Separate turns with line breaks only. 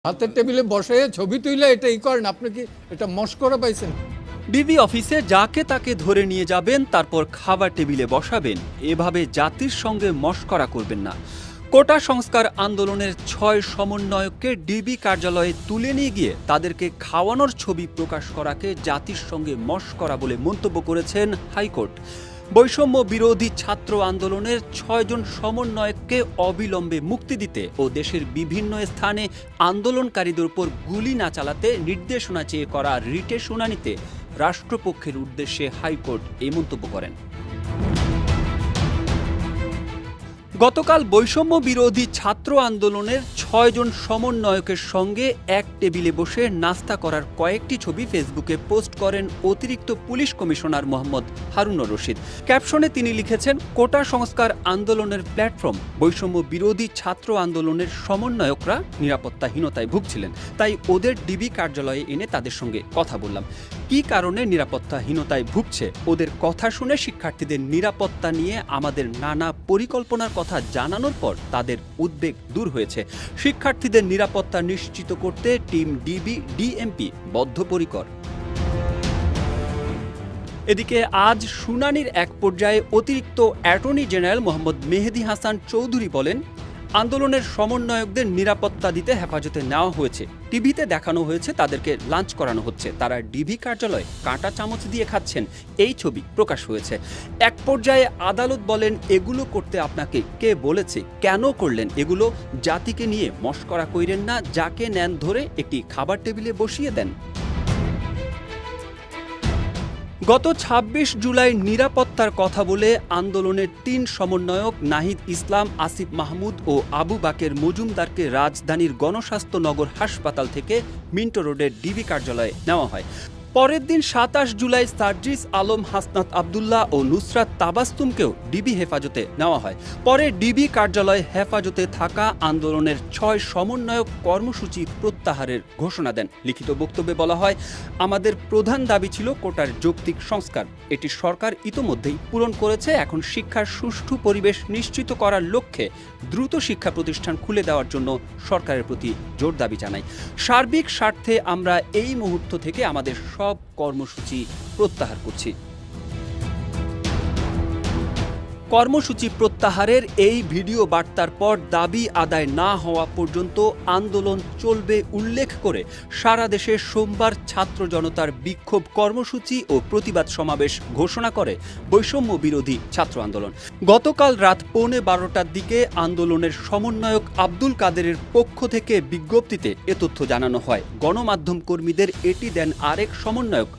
হাতের টেবিলে বসে ছবি তুইলে এটাই করেন, আপনি কি এটা মস্করা পাইছেন?
ডিবি অফিসে যাকে তাকে ধরে নিয়ে যাবেন, তারপর খাবার টেবিলে বসাবেন। এভাবে জাতির সঙ্গে মশকরা করবেন না। কোটা সংস্কার আন্দোলনের ৬ সমন্বয়ককে ডিবি কার্যালয়ে তুলে নিয়ে গিয়ে তাদেরকে খাওয়ানোর ছবি প্রকাশ করাকে জাতির সঙ্গে মশকরা বলে মন্তব্য করেছেন হাইকোর্ট। বৈষম্য বিরোধী ছাত্র আন্দোলনের ৬ জন সমন্বয়ককে অবিলম্বে মুক্তি দিতে ও দেশের বিভিন্ন স্থানে আন্দোলনকারীদের উপর গুলি না চালাতে নির্দেশনা চেয়ে করা রিটের শুনানিতে রাষ্ট্রপক্ষের উদ্দেশ্যে হাইকোর্ট এই মন্তব্য করেন। গতকাল বৈষম্য বিরোধী ছাত্র আন্দোলনের ৬ জন সমন্বয়কের সঙ্গে এক টেবিলে বসে নাস্তা করার কয়েকটি ছবি ফেসবুকে পোস্ট করেন অতিরিক্ত পুলিশ কমিশনার মোহাম্মদ হারুনুর রশিদ। ক্যাপশনে তিনি লিখেছেন, কোটা সংস্কার আন্দোলনের প্ল্যাটফর্ম বৈষম্য বিরোধী ছাত্র আন্দোলনের সমন্বয়করা নিরাপত্তাহীনতায় ভুগছিলেন, তাই ওদের ডিবি কার্যালয়ে এনে তাদের সঙ্গে কথা বললাম। কী কারণে নিরাপত্তাহীনতায় ভুগছে, ওদের কথা শুনে শিক্ষার্থীদের নিরাপত্তা নিয়ে আমাদের নানা পরিকল্পনার কথা জানানোর পর তাদের উদ্বেগ দূর হয়েছে। শিক্ষার্থীদের নিরাপত্তা নিশ্চিত করতে টিম ডিবি ডিএমপি বদ্ধপরিকর। এদিকে আজ শুনানির এক পর্যায়ে অতিরিক্ত অ্যাটর্নি জেনারেল মোহাম্মদ মেহেদী হাসান চৌধুরী বলেন, আন্দোলনের সমন্বয়কদের নিরাপত্তা দিতে হেফাজতে নেওয়া হয়েছে। টিভিতে দেখানো হয়েছে তাদেরকে লাঞ্চ করানো হচ্ছে, তারা ডিবি কার্যালয়ে কাঁটা চামচ দিয়ে খাচ্ছেন, এই ছবি প্রকাশ হয়েছে। এক পর্যায়ে আদালত বলেন, এগুলো করতে আপনাকে কে বলেছে, কেন করলেন এগুলো? জাতিকে নিয়ে মশকরা কইরেন না, যাকে নেন ধরে একটি খাবার টেবিলে বসিয়ে দেন। গত ২৬ জুলাই নিরাপত্তার কথা বলে আন্দোলনের ৩ সমন্বয়ক নাহিদ ইসলাম, আসিফ মাহমুদ ও আবু বাকের মজুমদারকে রাজধানীর গণস্বাস্থ্য নগর হাসপাতাল থেকে মিন্টো রোডের ডিবি কার্যালয়ে নেওয়া হয়। পরের দিন ২৭ জুলাই সার্জিস আলম, হাসনাত আবদুল্লাহ ও নুসরাত তাবাস্তুমকেও ডিবি হেফাজতে নেওয়া হয়। পরে ডিবি কার্যালয়ে হেফাজতে থাকা আন্দোলনের ৬ সমন্বয়ক কর্মসূচি প্রত্যাহারের ঘোষণা দেন। লিখিত বক্তব্যে বলা হয়, আমাদের প্রধান দাবি ছিল কোটার যৌক্তিক সংস্কার। এটি সরকার ইতোমধ্যেই পূরণ করেছে। এখন শিক্ষার সুষ্ঠু পরিবেশ নিশ্চিত করার লক্ষ্যে দ্রুত শিক্ষা প্রতিষ্ঠান খুলে দেওয়ার জন্য সরকারের প্রতি জোর দাবি জানাই। সার্বিক স্বার্থে আমরা এই মুহূর্ত থেকে আমাদের সব কর্মসূচি প্রত্যাহার করছি। কর্মসূচি প্রত্যাহারের এই ভিডিও বার্তার পর দাবি আদায় না হওয়া পর্যন্ত আন্দোলন চলবে উল্লেখ করে সারা দেশে সোমবার ছাত্র জনতার বিক্ষোভ কর্মসূচি ও প্রতিবাদ সমাবেশ ঘোষণা করে বৈষম্য বিরোধী ছাত্র আন্দোলন। গতকাল রাত 11:15টার দিকে আন্দোলনের সমন্বয়ক আব্দুল কাদেরের পক্ষ থেকে বিজ্ঞপ্তিতে এ তথ্য জানানো হয়। গণমাধ্যম কর্মীদের এটি দেন আরেক সমন্বয়ক